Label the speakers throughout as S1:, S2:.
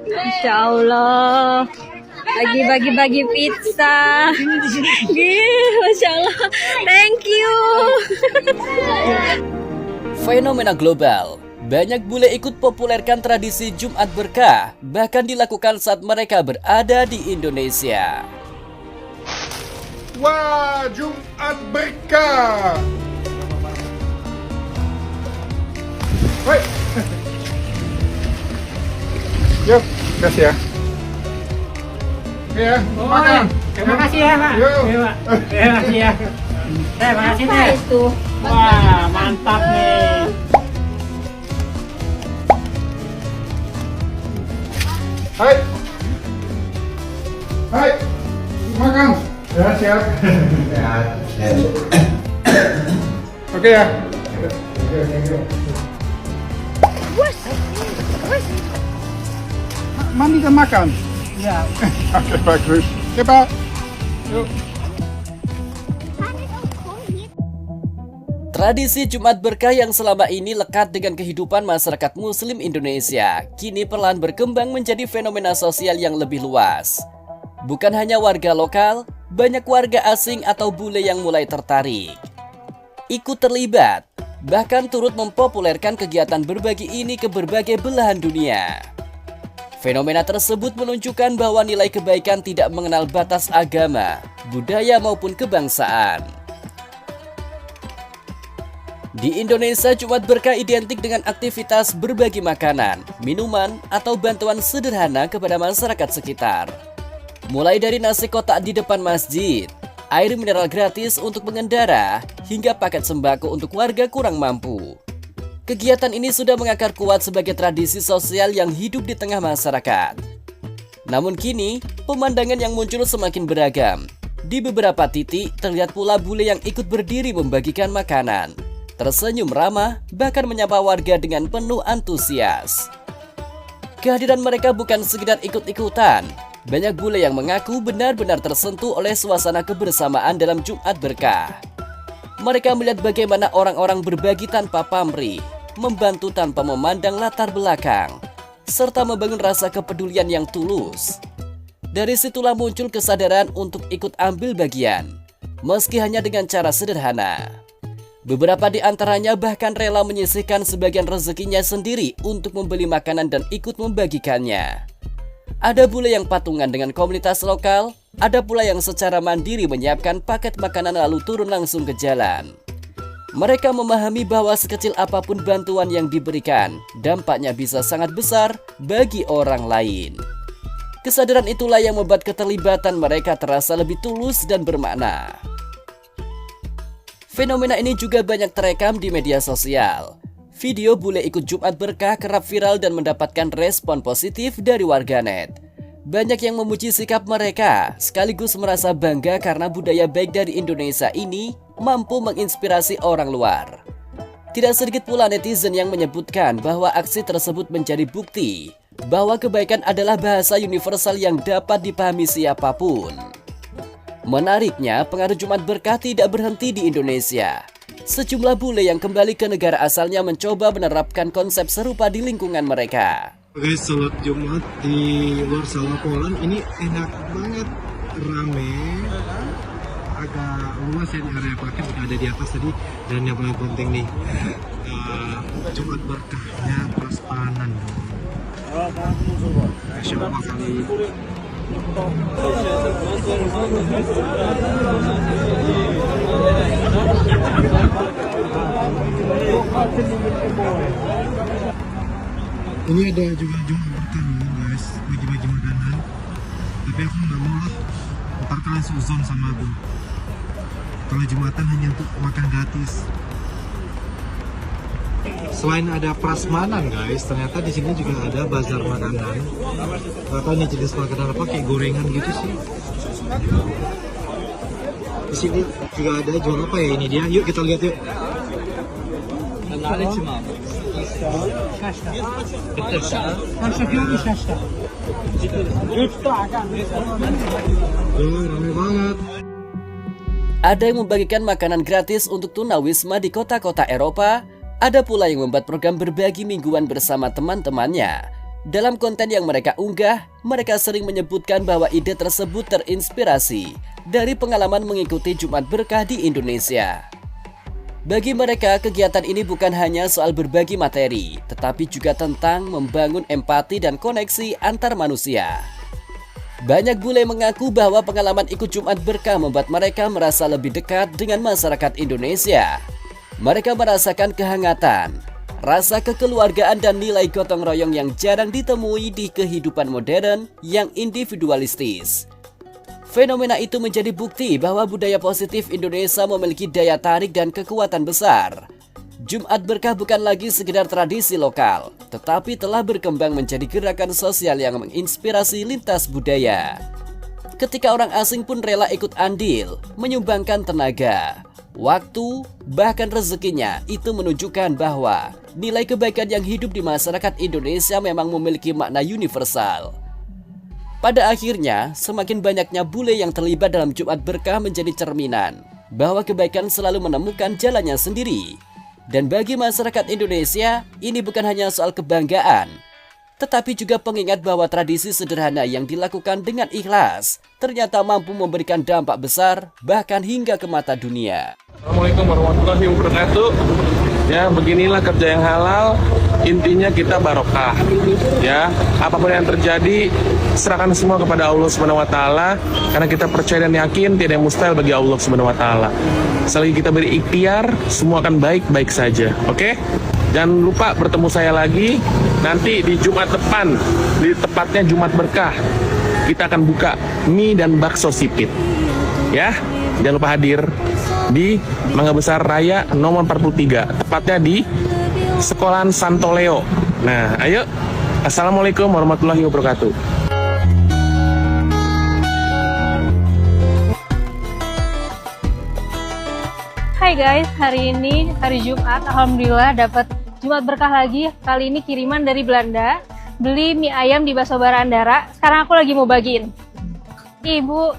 S1: Insya Allah lagi bagi-bagi pizza. Masya Allah, thank you.
S2: Fenomena global. Banyak bule ikut populerkan tradisi Jumat Berkah, bahkan dilakukan saat mereka berada di Indonesia.
S3: Wah, Jumat Berkah. Woi. Yuk, kasih ya. Oke ya, makan.
S4: Terima kasih ya, Pak.
S3: Yuk.
S4: Terima kasih ya. Terima kasih, Teh.
S1: Itu.
S4: Wah, mantap nih.
S3: Hai. Hai. Makan. Ya, siap. Oke ya. Mami kan makan?
S4: Ya.
S3: Oke, bagus. Oke, Pak. Yuk.
S2: Tradisi Jumat Berkah yang selama ini lekat dengan kehidupan masyarakat Muslim Indonesia, kini perlahan berkembang menjadi fenomena sosial yang lebih luas. Bukan hanya warga lokal, banyak warga asing atau bule yang mulai tertarik, ikut terlibat, bahkan turut mempopulerkan kegiatan berbagi ini ke berbagai belahan dunia. Fenomena tersebut menunjukkan bahwa nilai kebaikan tidak mengenal batas agama, budaya maupun kebangsaan. Di Indonesia, Jumat Berkah identik dengan aktivitas berbagi makanan, minuman, atau bantuan sederhana kepada masyarakat sekitar. Mulai dari nasi kotak di depan masjid, air mineral gratis untuk pengendara, hingga paket sembako untuk warga kurang mampu. Kegiatan ini sudah mengakar kuat sebagai tradisi sosial yang hidup di tengah masyarakat. Namun kini, pemandangan yang muncul semakin beragam. Di beberapa titik, terlihat pula bule yang ikut berdiri membagikan makanan, tersenyum ramah, bahkan menyapa warga dengan penuh antusias. Kehadiran mereka bukan sekedar ikut-ikutan. Banyak bule yang mengaku benar-benar tersentuh oleh suasana kebersamaan dalam Jumat Berkah. Mereka melihat bagaimana orang-orang berbagi tanpa pamrih, membantu tanpa memandang latar belakang, serta membangun rasa kepedulian yang tulus. Dari situlah muncul kesadaran untuk ikut ambil bagian, meski hanya dengan cara sederhana. Beberapa di antaranya bahkan rela menyisihkan sebagian rezekinya sendiri untuk membeli makanan dan ikut membagikannya. Ada bule yang patungan dengan komunitas lokal, ada pula yang secara mandiri menyiapkan paket makanan lalu turun langsung ke jalan. Mereka memahami bahwa sekecil apapun bantuan yang diberikan, dampaknya bisa sangat besar bagi orang lain. Kesadaran itulah yang membuat keterlibatan mereka terasa lebih tulus dan bermakna. Fenomena ini juga banyak terekam di media sosial. Video bule ikut Jumat Berkah kerap viral dan mendapatkan respon positif dari warganet. Banyak yang memuji sikap mereka, sekaligus merasa bangga karena budaya baik dari Indonesia ini mampu menginspirasi orang luar. Tidak sedikit pula netizen yang menyebutkan bahwa aksi tersebut menjadi bukti bahwa kebaikan adalah bahasa universal yang dapat dipahami siapapun. Menariknya, pengaruh Jumat Berkah tidak berhenti di Indonesia. Sejumlah bule yang kembali ke negara asalnya mencoba menerapkan konsep serupa di lingkungan mereka.
S5: Guys, sholat Jumat di luar Sawah Polan ini enak banget, rame, agak luas ya area parkir sudah ada di atas tadi. Dan yang paling penting nih, Jumat Berkahnya prasmanan. Masya Allah kali. Ini ada juga Jumat Berkah nih guys, bagi-bagi makanan. Tapi aku nggak mau lah, ntar kalian seuzon sama aku. Kalau Jumatan hanya untuk makan gratis. Selain ada prasmanan guys, ternyata di sini juga ada bazar makanan. Gak tahu ini jenis makanan apa, kayak gorengan gitu sih. Di sini juga ada jual apa ya ini dia? Yuk kita lihat yuk. Rame banget.
S2: Ada yang membagikan makanan gratis untuk tunawisma di kota-kota Eropa. Ada pula yang membuat program berbagi mingguan bersama teman-temannya. Dalam konten yang mereka unggah, mereka sering menyebutkan bahwa ide tersebut terinspirasi dari pengalaman mengikuti Jumat Berkah di Indonesia. Bagi mereka, kegiatan ini bukan hanya soal berbagi materi, tetapi juga tentang membangun empati dan koneksi antar manusia. Banyak bule mengaku bahwa pengalaman ikut Jumat Berkah membuat mereka merasa lebih dekat dengan masyarakat Indonesia. Mereka merasakan kehangatan, rasa kekeluargaan dan nilai gotong royong yang jarang ditemui di kehidupan modern yang individualistis. Fenomena itu menjadi bukti bahwa budaya positif Indonesia memiliki daya tarik dan kekuatan besar. Jumat Berkah bukan lagi sekedar tradisi lokal, tetapi telah berkembang menjadi gerakan sosial yang menginspirasi lintas budaya. Ketika orang asing pun rela ikut andil, menyumbangkan tenaga, waktu, bahkan rezekinya, itu menunjukkan bahwa nilai kebaikan yang hidup di masyarakat Indonesia memang memiliki makna universal. Pada akhirnya, semakin banyaknya bule yang terlibat dalam Jumat Berkah menjadi cerminan bahwa kebaikan selalu menemukan jalannya sendiri. Dan bagi masyarakat Indonesia, ini bukan hanya soal kebanggaan, tetapi juga pengingat bahwa tradisi sederhana yang dilakukan dengan ikhlas ternyata mampu memberikan dampak besar bahkan hingga ke mata dunia.
S6: Assalamualaikum warahmatullahi wabarakatuh. Ya, beginilah kerja yang halal. Intinya kita barokah. Ya, apapun yang terjadi, serahkan semua kepada Allah Subhanahu wa taala karena kita percaya dan yakin tidak ada yang mustahil bagi Allah Subhanahu wa taala. Selagi kita beri ikhtiar, semua akan baik-baik saja. Oke? Jangan lupa bertemu saya lagi nanti di Jumat depan, di tepatnya Jumat Berkah. Kita akan buka mie dan bakso sipit. Ya, jangan lupa hadir di Mangga Besar Raya nomor 43, tepatnya di Sekolahan Santo Leo. Nah, ayo. Assalamualaikum warahmatullahi wabarakatuh.
S1: Hai guys, hari ini hari Jumat, alhamdulillah dapat Jumat Berkah lagi. Kali ini kiriman dari Belanda. Beli mie ayam di Bakso Barandara. Sekarang aku lagi mau bagiin. Ibu,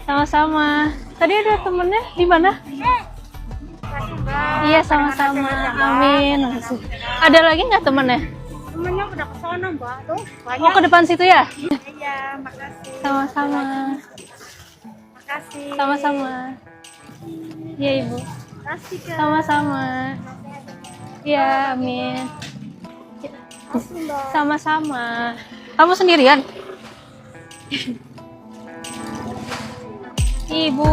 S1: sama-sama. Tadi ada temennya di mana? Iya, sama-sama. Amin. Makasih. Ada lagi nggak temennya?
S7: Temennya udah ke sono, Mbak. Tuh, banyak.
S1: Oh, ke depan situ ya?
S7: Iya, makasih.
S1: Sama-sama.
S7: Makasih.
S1: Sama-sama. Iya, Ibu.
S7: Makasih, Kak.
S1: Sama-sama. Iya, amin. Sama-sama. Kamu sendirian? Ibu.